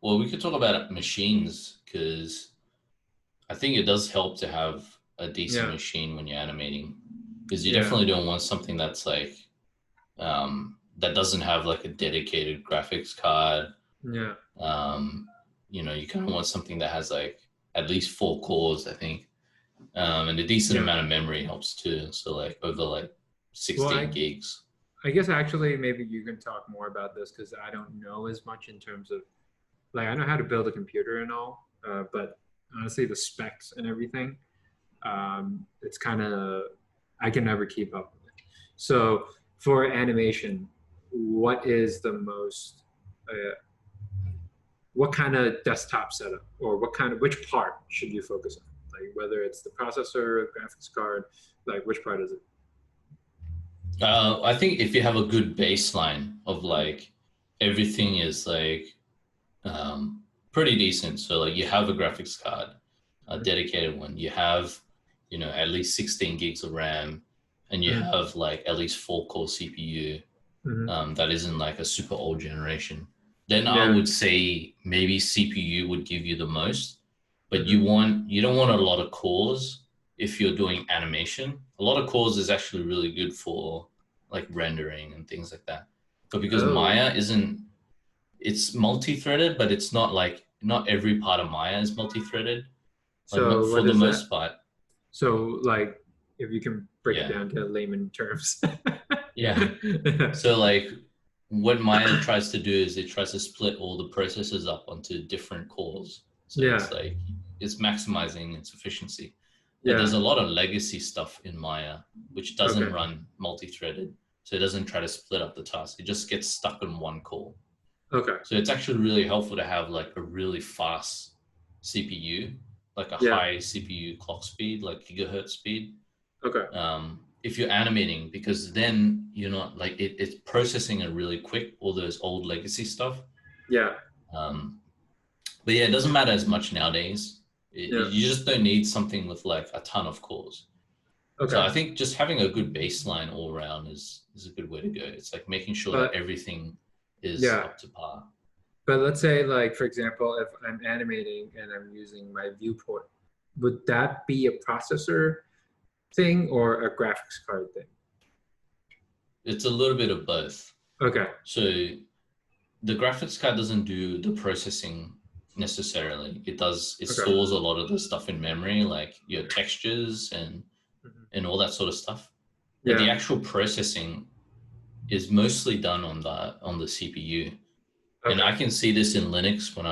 Well, we could talk about machines because I think it does help to have a decent machine when you're animating, because you definitely don't want something that's like that doesn't have like a dedicated graphics card. Yeah. You kind of want something that has like at least 4 cores, I think, and a decent amount of memory helps too. So like over like 16 gigs. I guess actually maybe you can talk more about this because I don't know as much in terms of like I know how to build a computer and all, but honestly the specs and everything, it's kind of I can never keep up with it. So for animation, what is the most what kind of desktop setup or which part should you focus on? Like whether it's the processor, graphics card, like which part is it? I think if you have a good baseline of like everything is like pretty decent. So like you have a graphics card, a dedicated one. You have, at least 16 gigs of RAM, and you have like at least 4-core CPU. That isn't like a super old generation. Then I would say maybe CPU would give you the most, but you don't want a lot of cores if you're doing animation. A lot of cores is actually really good for like rendering and things like that. But because Maya it's multi-threaded, but it's not every part of Maya is multi-threaded. Like So for what the is most that? part. So like if you can break it down to layman terms. Yeah. So like what Maya tries to do is it tries to split all the processes up onto different cores. So it's like it's maximizing its efficiency. But there's a lot of legacy stuff in Maya which doesn't run multi-threaded. So it doesn't try to split up the task. It just gets stuck on one core. Okay. So it's actually really helpful to have like a really fast CPU, like a high CPU clock speed, like gigahertz speed. Okay. If you're animating, because then you're not like it's processing it really quick, all those old legacy stuff. Yeah. But yeah, it doesn't matter as much nowadays. You just don't need something with like a ton of cores. Okay. So I think just having a good baseline all around is a good way to go. It's like making sure that everything is up to par. But let's say like, for example, if I'm animating and I'm using my viewport, would that be a processor thing or a graphics card thing? It's a little bit of both. Okay. So the graphics card doesn't do the processing necessarily. It stores a lot of the stuff in memory, like your textures and all that sort of stuff. But the actual processing is mostly done on the CPU. And I can see this in Linux when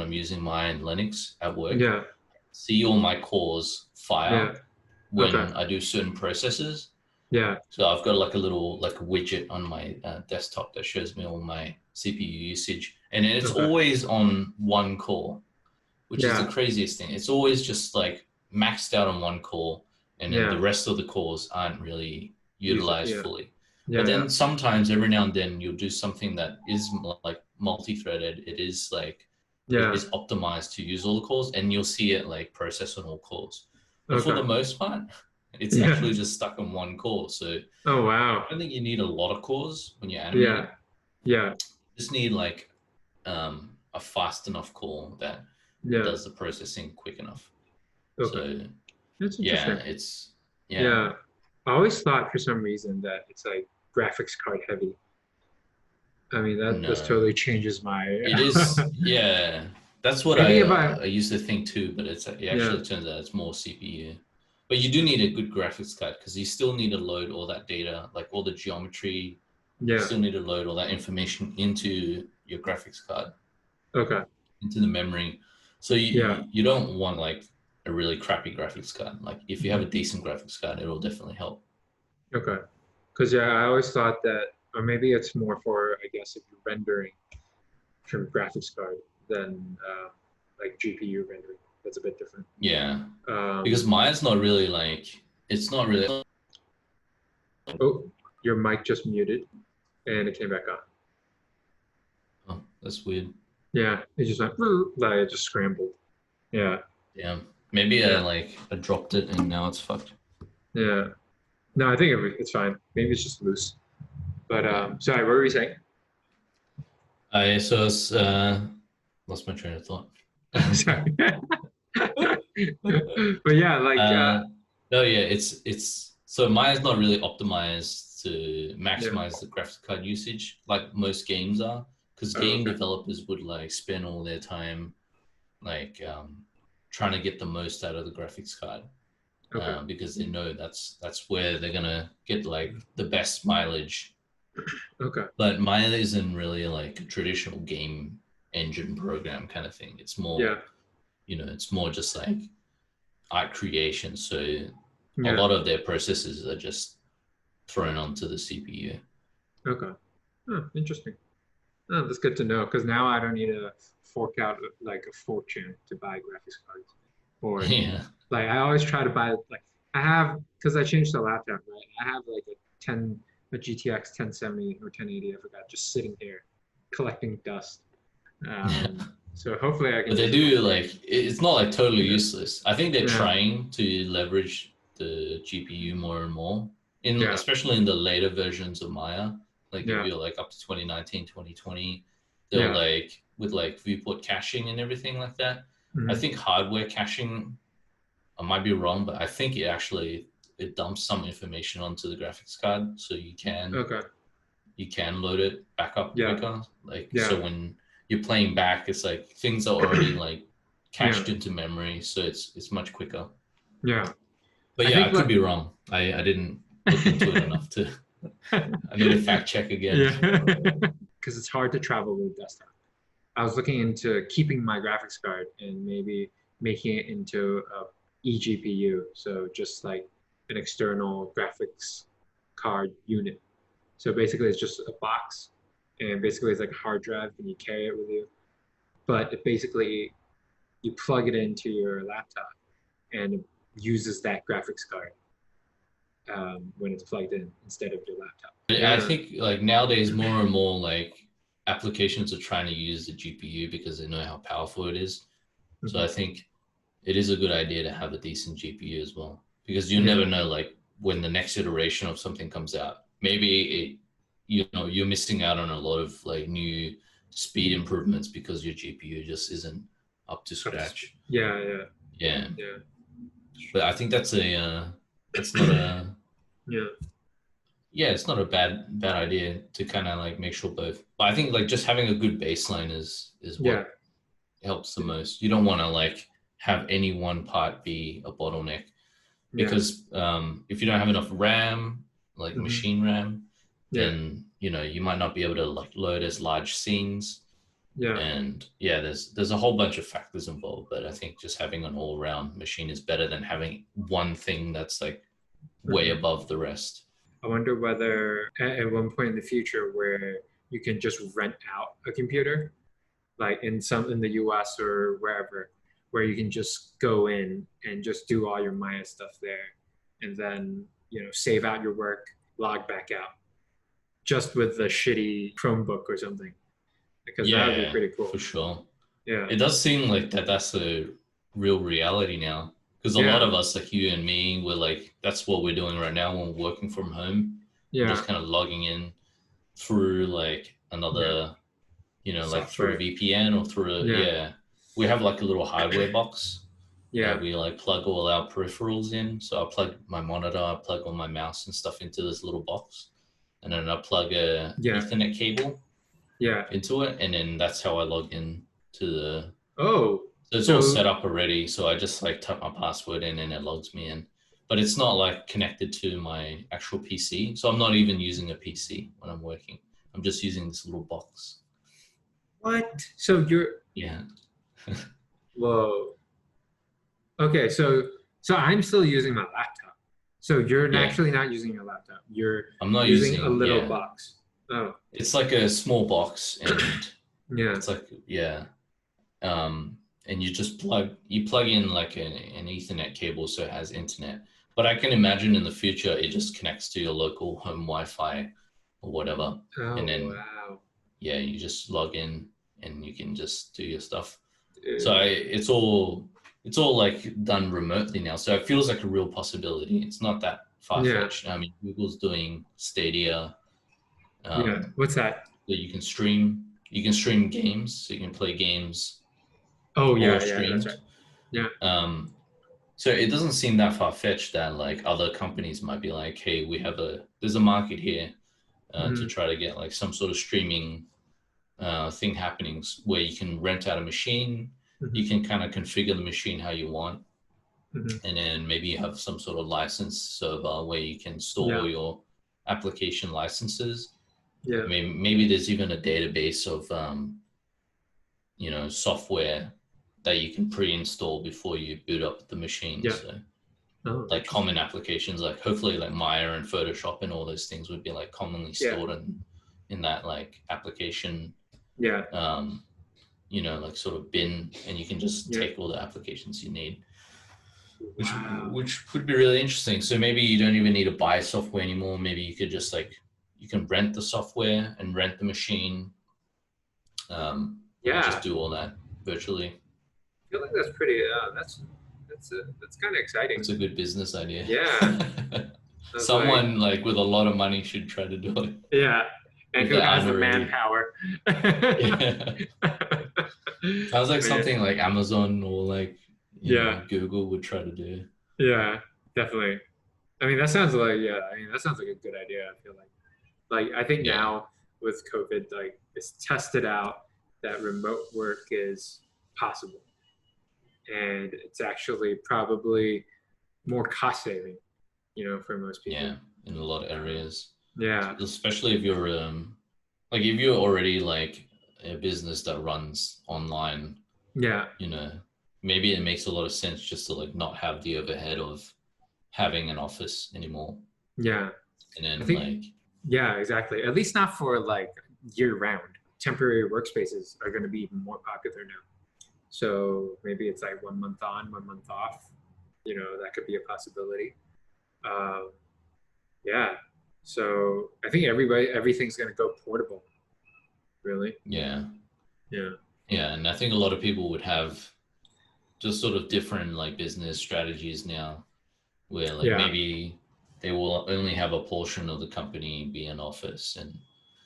I'm using mine Linux at work. Yeah. See all my cores fire when I do certain processes. Yeah. So I've got like a little like widget on my desktop that shows me all my CPU usage, and it's always on one core, which is the craziest thing. It's always just like maxed out on one core, and then the rest of the cores aren't really utilized fully. But then sometimes every now and then you'll do something that is like multi-threaded. It is like it is optimized to use all the cores, and you'll see it like process on all cores. But for the most part, it's actually just stuck on one core. So I don't think you need a lot of cores when you're animating. You just need like a fast enough core that does the processing quick enough. So that's interesting. Yeah. I always thought for some reason that it's like graphics card heavy. I mean that just totally changes my. It is, yeah. That's what I used to think too, but it actually turns out it's more CPU. But you do need a good graphics card because you still need to load all that data, like all the geometry. You still need to load all that information into your graphics card. Okay. Into the memory. So you don't want like a really crappy graphics card. Like if you have a decent graphics card, it'll definitely help. Okay. Because I always thought that, or maybe it's more for, I guess, if you're rendering from graphics card than like GPU rendering. That's a bit different. Yeah. Because mine's not really like, it's not really. Oh, your mic just muted and it came back on. Oh, that's weird. Yeah, it just went, like it just scrambled. Yeah. Yeah. Maybe I dropped it and now it's fucked. Yeah. No, I think it's fine. Maybe it's just loose. But sorry, what were you saying? So it's Lost my train of thought. Sorry. But yeah, like no, yeah, it's so mine's not really optimized to yeah. maximize the graphics card usage like most games are, because Oh, game okay. developers would like spend all their time like trying to get the most out of the graphics card, Okay. because they know that's where they're gonna get like the best mileage. Okay. But mine isn't really like a traditional game engine program kind of thing. It's more, Yeah. it's more just like art creation. So a Yeah. lot of their processes are just thrown onto the CPU. Okay. Oh, interesting. Oh, that's good to know because now I don't need to fork out like a fortune to buy graphics cards. Or Yeah. like I always try to buy like I have because I changed the laptop, right? I have like a GTX 1070 or 1080, I forgot, just sitting here collecting dust. Yeah. So hopefully I can But they use it one do day. like it's not like totally Yeah. useless. I think they're Yeah. trying to leverage the GPU more and more in Yeah. especially in the later versions of Maya. Like if Yeah. you're like up to 2019, 2020, they'll Yeah. like with like viewport caching and everything like that. I Mhm. think hardware caching, I might be wrong, but I think it dumps some information onto the graphics card so Okay. you can load it back up Yeah. quicker. Like Yeah. so when you're playing back, it's like things are already like Yeah. cached into memory, so it's much quicker. Yeah. But I yeah, I think could like be wrong. I didn't look into it enough to. I need to fact check again. yeah. Because it's hard to travel with desktop. I was looking into keeping my graphics card and maybe making it into a eGPU, so just like an external graphics card unit. So basically, it's just a box, and basically it's like a hard drive, and you carry it with you. But it basically you plug it into your laptop, and it uses that graphics card when it's plugged in instead of your laptop. I Yeah. think like nowadays more and more like applications are trying to use the GPU because they know how powerful it is. So Mhm. I think it is a good idea to have a decent GPU as well because you Yeah. never know like when the next iteration of something comes out. Maybe you're missing out on a lot of like new speed improvements because your GPU just isn't up to scratch. Yeah. Yeah. Yeah, Yeah. but I think that's not a Yeah. yeah, it's not a bad idea to kind of like make sure both. But I think like just having a good baseline is Yeah. what helps the most. You don't want to like have any one part be a bottleneck Yeah. because if you don't have enough RAM, like Hmm. machine RAM, Yeah. then you might not be able to like load as large scenes. Yeah. And yeah, there's a whole bunch of factors involved. But I think just having an all round machine is better than having one thing that's like way Hmm. above the rest. I wonder whether at one point in the future where you can just rent out a computer, like in the US or wherever, where you can just go in and just do all your Maya stuff there and then, save out your work, log back out, just with the shitty Chromebook or something. Because that would be Yeah, pretty for cool. sure. Yeah. It does seem like that's a real reality now. Because a lot Yeah. of us, like you and me, we're like, that's what we're doing right now when we're working from home. We're Yeah. just kind of logging in through like Yeah. another, like through a Software. VPN or through Yeah. yeah. We have like a little hardware box that Yeah. we like plug all our peripherals in. So I plug my monitor, I plug all my mouse and stuff into this little box. And then I plug a Yeah. Ethernet cable Yeah. into it. And then that's how I log in to the Oh, so it's all set so up already. So I just like type my password in and it logs me in. But it's not like connected to my actual PC. So I'm not even using a PC when I'm working. I'm just using this little box. what? So you're Yeah. whoa. Okay, so I'm still using my laptop. So you're Yeah. actually not using your laptop. You're I'm not using a using, little yeah. box. Oh, It's like a small box and yeah. it's like, yeah. And you plug in like an Ethernet cable so it has internet. But I can imagine in the future it just connects to your local home Wi-Fi or whatever. And Oh, then wow. yeah, you just log in and you can just do your stuff. So Dude. it's all like done remotely now. So it feels like a real possibility. It's not that far Yeah. fetched. I mean, Google's doing Stadia, Yeah. um, What's that? that you can stream. You can stream games, so you can play games Oh or yeah, that's streamed. right. Yeah. Um, so it doesn't seem that far fetched that like other companies might be like, hey, there's a market here to Hmm. try to get like some sort of streaming thing happening where you can rent out a machine, Hmm. you can kind of configure the machine how you want, Hmm. and then maybe you have some sort of license server where you can store Yeah. all your application licenses. Yeah. I mean, maybe there's even a database of software that you can pre-install before you boot up the machine. Yeah. So Oh, like common interesting. applications, like hopefully like Maya and Photoshop and all those things would be like commonly Yeah. stored in that like application Yeah. um, like sort of bin, and you can just Yeah. take all the applications you need, which Wow. which could be really interesting. So maybe you don't even need to buy software anymore. Maybe you could just like you can rent the software and rent the machine, and Yeah. just do all that virtually. I feel like that's pretty. That's kind of It's exciting. a good business idea. Yeah. I was like, Someone like with a lot of money should try to do it yeah. And if who they has aren't the already. manpower? Yeah. Sounds like Man. something like Amazon or like, Yeah. Google would try to do. Yeah. Definitely. I mean, that sounds like yeah. I mean, that sounds like a good idea. I feel like I think Yeah. now with COVID, like it's tested out that remote work is possible, and it's actually probably more cost saving, for most Yeah. people. In a lot of Um, areas, yeah. especially if you're like if you're already like a business that runs online, Yeah. you know, maybe it makes a lot of sense just to like not have the overhead of having an office anymore. Yeah. And I then think, like, yeah, exactly. At least not for like year round. Temporary workspaces are going to be even more popular now. So maybe it's like 1 month on, 1 month off. That could be a possibility. Um, yeah. So I think everything's going to go portable, really. yeah, Yeah. yeah. And I think a lot of people would have just sort of different like business strategies now where like Yeah. maybe they will only have a portion of the company be an office and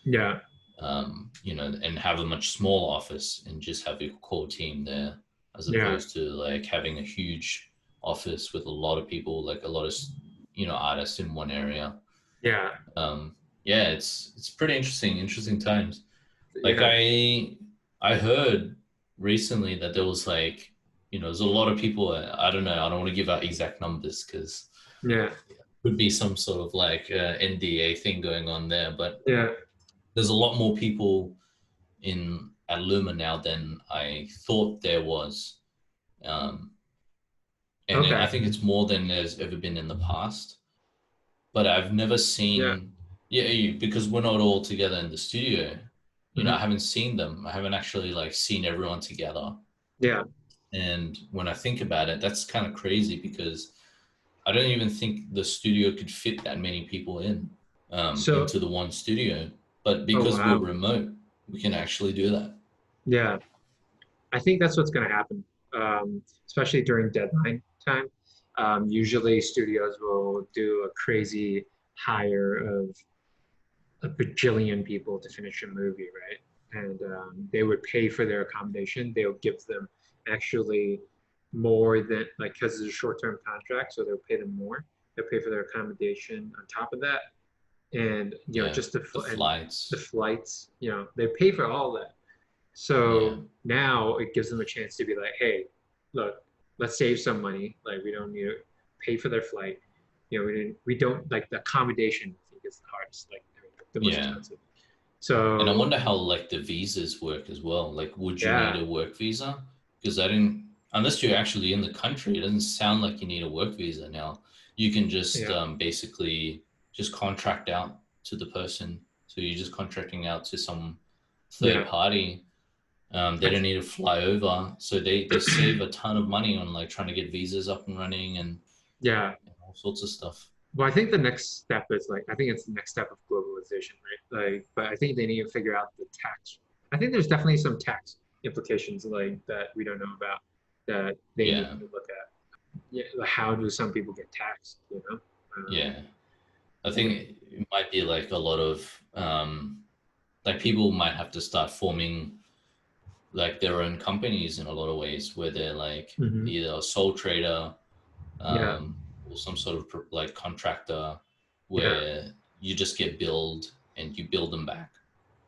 Yeah. and have a much smaller office and just have a core team there as Yeah. opposed to like having a huge office with a lot of people, like a lot of artists in one area. Yeah. um yeah, it's pretty interesting times. Like Yeah. I heard recently that there was like, there's a lot of people, I don't know, I don't want to give out exact numbers because Yeah. could be some sort of like NDA thing going on there, but Yeah. there's a lot more people in at Luma now than I thought there was. Um, and I Okay. think it's more than there's ever been in the past. But I've never Yeah. seen, yeah, because we're not all together in the studio. I Hmm. haven't seen them. I haven't actually like seen everyone together. Yeah. And when I think about it, that's kind of crazy because I don't even think the studio could fit that many people So, into the one studio. But oh because we're wow. remote, we can actually do that. Yeah. I think that's what's going to happen, especially during deadline time. Usually, studios will do a crazy hire of a bajillion people to finish a movie, right? And they would pay for their accommodation. They'll give them actually more than like because it's a short-term contract, so they'll pay them more. They'll pay for their accommodation on top of that, and Yeah, just the and the flights. flights. They pay for all that. Yeah, So now it gives them a chance to be like, hey, look, let's save some money. Like we don't need to pay for their flight. We don't like the accommodation. I think is the hardest, like the most yeah. expensive. And I So wonder how like the visas work as well. Like, would you need yeah, a work visa? Because I didn't, unless you're actually in the country, it doesn't sound like you need a work visa now. You can just yeah, basically just contract out to the person. So you're just contracting out to some third yeah, party. They don't need to fly over, so they save a ton of money on like trying to get visas up and running yeah. and all sorts of stuff. Well, I think the next step is like I think it's the next step of globalization, right? Like, but I think they need to figure out the tax. I think there's definitely some tax implications like that we don't know about that they need Yeah, to look at. Yeah, like, how do some people get taxed? yeah. I Yeah, think it might be like a lot of like people might have to start forming like their own companies in a lot of ways, where they're like Mm-hmm. either a sole trader, Yeah. or some sort of like contractor, Yeah. where you just get billed and you bill them back.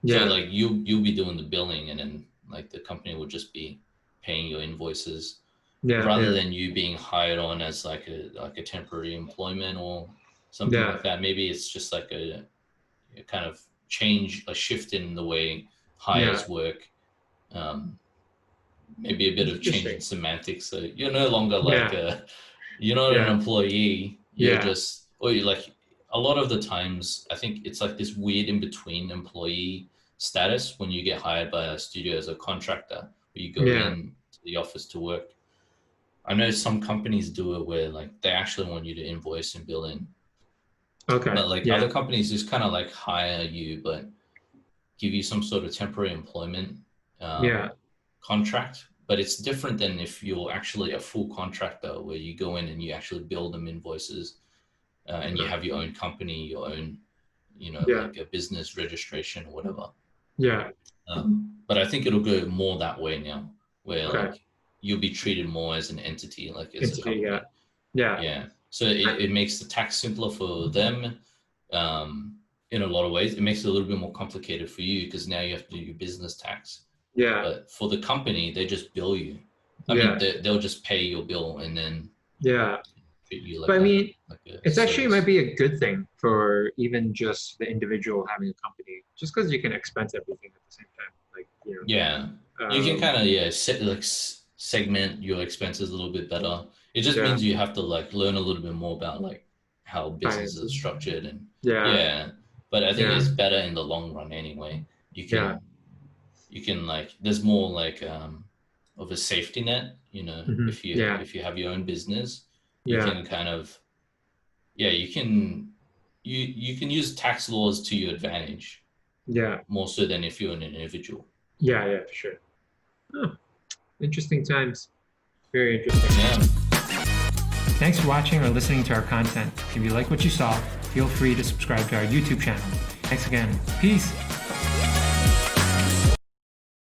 So Yeah. like you'll be doing the billing, and then like the company will just be paying your invoices, Yeah. rather Yeah. than you being hired on as like a temporary employment or something Yeah. like that. Maybe it's just like a kind of change, a shift in the way Yeah. hires work. Um, Maybe a bit of change in Interesting. semantics. So you're no longer like Yeah. you're not an Yeah. employee. You're Yeah. just, or you like, a lot of the times I think it's like this weird in between employee status when you get hired by a studio as a contractor, where you go Yeah. in to the office to work. I know some companies do it where like they actually want you to invoice and bill in, Okay. but like other Yeah. companies just kind of like hire you, but give you some sort of temporary employment Yeah. contract. But it's different than if you're actually a full contractor, where you go in and you actually bill them invoices, and you Yeah. have your own company, your own, Yeah. like a business registration or whatever. Yeah. But I think it'll go more that way now, where Okay. like you'll be treated more as an entity, like as a Entity. Yeah. company. Yeah. Yeah. So it makes the tax simpler for them. In a lot of ways, it makes it a little bit more complicated for you, because now you have to do your business tax. Yeah. But for the company, they just bill you. I mean, Yeah. they'll just pay your bill and then Yeah. treat you But I mean, like a it's actually might service. be a good thing for even just the individual having a company, just because you can expense everything at the same time. Like, Yeah, you can kind of segment your expenses a little bit better. It just yeah, means you have to like learn a little bit more about like how businesses are finances. structured, and Yeah. yeah. But I think Yeah. it's better in the long run anyway. You Yeah. can like, there's more like of a safety net. Hmm. Yeah. If you have your own business, you Yeah. can kind of, yeah, you can use tax laws to your advantage Yeah. more so than if you're an individual. Yeah. Yeah. For sure. Oh, interesting times. Very interesting. Yeah. Thanks for watching or listening to our content. If you like what you saw, feel free to subscribe to our YouTube channel. Thanks again. Peace.